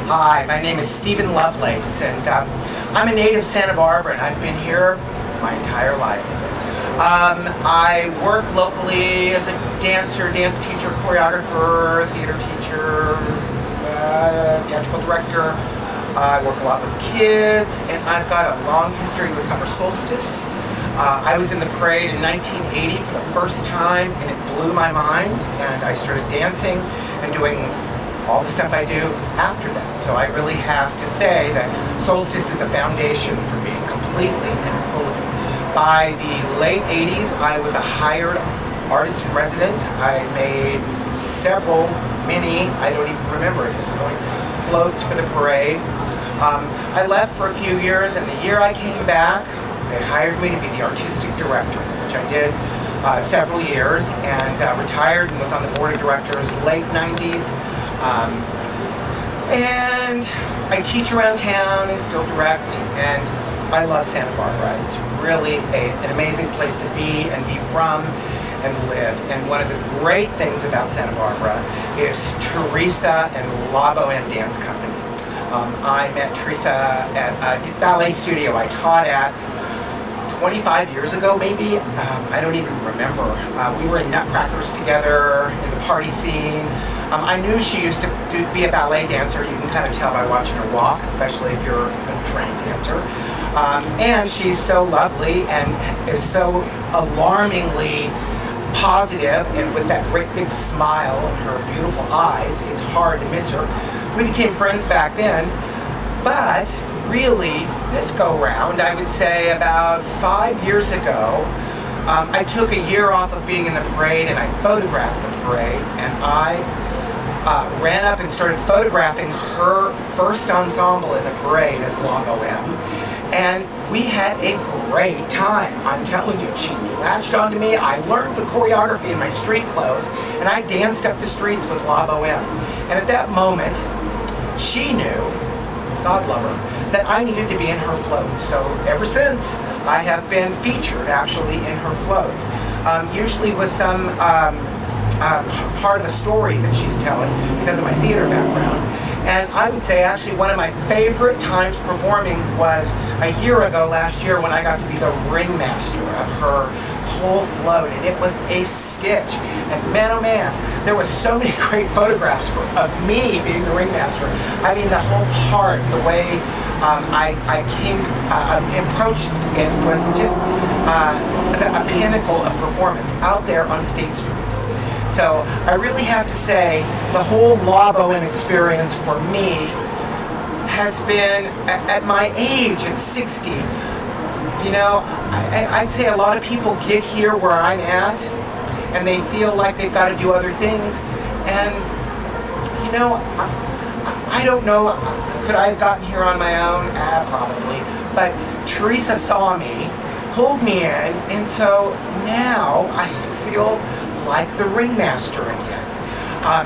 Hi, my name is Stephen Lovelace, and I'm a native Santa Barbara, and I've been here my entire life. I work locally as a dancer, dance teacher, choreographer, theater teacher, theatrical director. I work a lot with kids, and I've got a long history with summer solstice. I was in the parade in 1980 for the first time, and it blew my mind, and I started dancing and doing all the stuff I do after that. So I really have to say that solstice is a foundation for me completely and fully. By the late 80s, I was a hired artist in residence. I made many, I don't even remember at this point, floats for the parade. I left for a few years, and the year I came back, they hired me to be the artistic director, which I did several years, and retired and was on the board of directors late 90s. And I teach around town and still direct, and I love Santa Barbara. It's really an amazing place to be and be from and live. And one of the great things about Santa Barbara is Teresa and La Boheme Dance Company. I met Teresa at a ballet studio I taught at 25 years ago, maybe. I don't even remember. We were in Nutcrackers together in the party scene. I knew she used to be a ballet dancer. You can kind of tell by watching her walk, especially if you're a trained dancer. And she's so lovely and is so alarmingly positive, and with that great big smile and her beautiful eyes, it's hard to miss her. We became friends back then, but really, this go-round, I would say about 5 years ago, I took a year off of being in the parade, and I photographed the parade, and I ran up and started photographing her first ensemble in the parade as La Boheme, and we had a great time. I'm telling you, she latched onto me. I learned the choreography in my street clothes, and I danced up the streets with La Boheme. And at that moment, she knew, God love her, that I needed to be in her floats. So ever since, I have been featured actually in her floats, usually with some part of the story that she's telling because of my theater background. And I would say actually one of my favorite times performing was a year ago last year when I got to be the ringmaster of her whole float, and it was a stitch. And man, oh man, there was so many great photographs of me being the ringmaster. I mean, the whole part, the way I approached it was just a pinnacle of performance out there on State Street. So I really have to say the whole La Boheme experience for me has been, at my age, at 60, you know, I'd say a lot of people get here where I'm at and they feel like they've got to do other things. And, you know, I don't know, could I have gotten here on my own? Probably. But Teresa saw me, pulled me in, and so now I feel like the ringmaster again.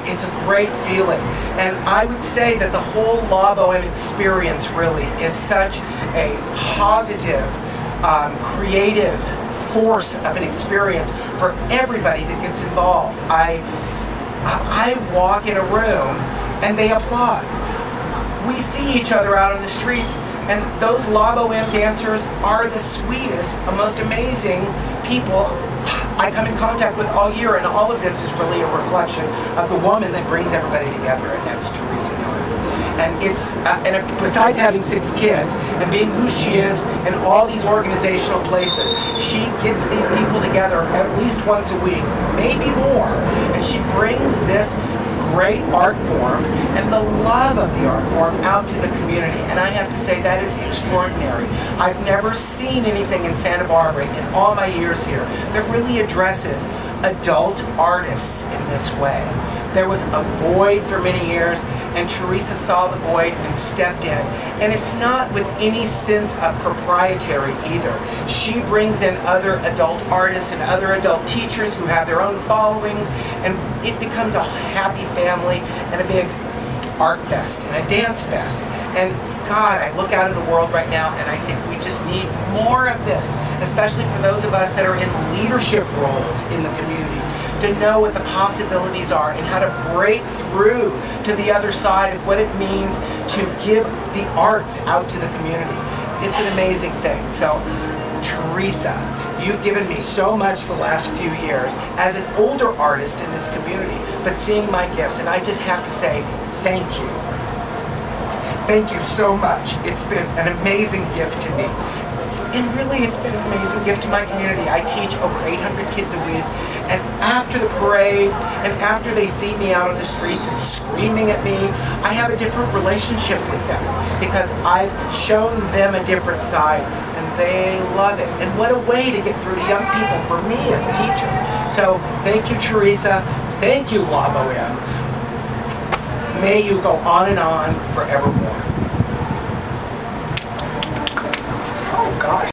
It's a great feeling. And I would say that the whole La Boheme experience really is such a positive, creative force of an experience for everybody that gets involved. I walk in a room and they applaud. We see each other out on the streets, and those La Boheme dancers are the sweetest, most amazing people I come in contact with all year, and all of this is really a reflection of the woman that brings everybody together, and that's Teresa Miller. And it's besides having 6 kids and being who she is in all these organizational places, she gets these people together at least once a week, maybe more, and she brings this great art form and the love of the art form out to the community. And I have to say that is extraordinary. I've never seen anything in Santa Barbara in all my years here that really addresses adult artists in this way. There was a void for many years, and Teresa saw the void and stepped in. And it's not with any sense of proprietary either. She brings in other adult artists and other adult teachers who have their own followings, and it becomes a happy family and a big art fest and a dance fest. And God, I look out in the world right now and I think we just need more of this, especially for those of us that are in leadership roles in the communities, to know what the possibilities are and how to break through to the other side of what it means to give the arts out to the community. It's an amazing thing. So, Teresa, you've given me so much the last few years as an older artist in this community, but seeing my gifts, and I just have to say thank you. Thank you so much. It's been an amazing gift to me. And really, it's been an amazing gift to my community. I teach over 800 kids a week, and after the parade, and after they see me out on the streets and screaming at me, I have a different relationship with them because I've shown them a different side, and they love it. And what a way to get through to young people for me as a teacher. So thank you, Teresa. Thank you, La Boheme. May you go on and on forevermore.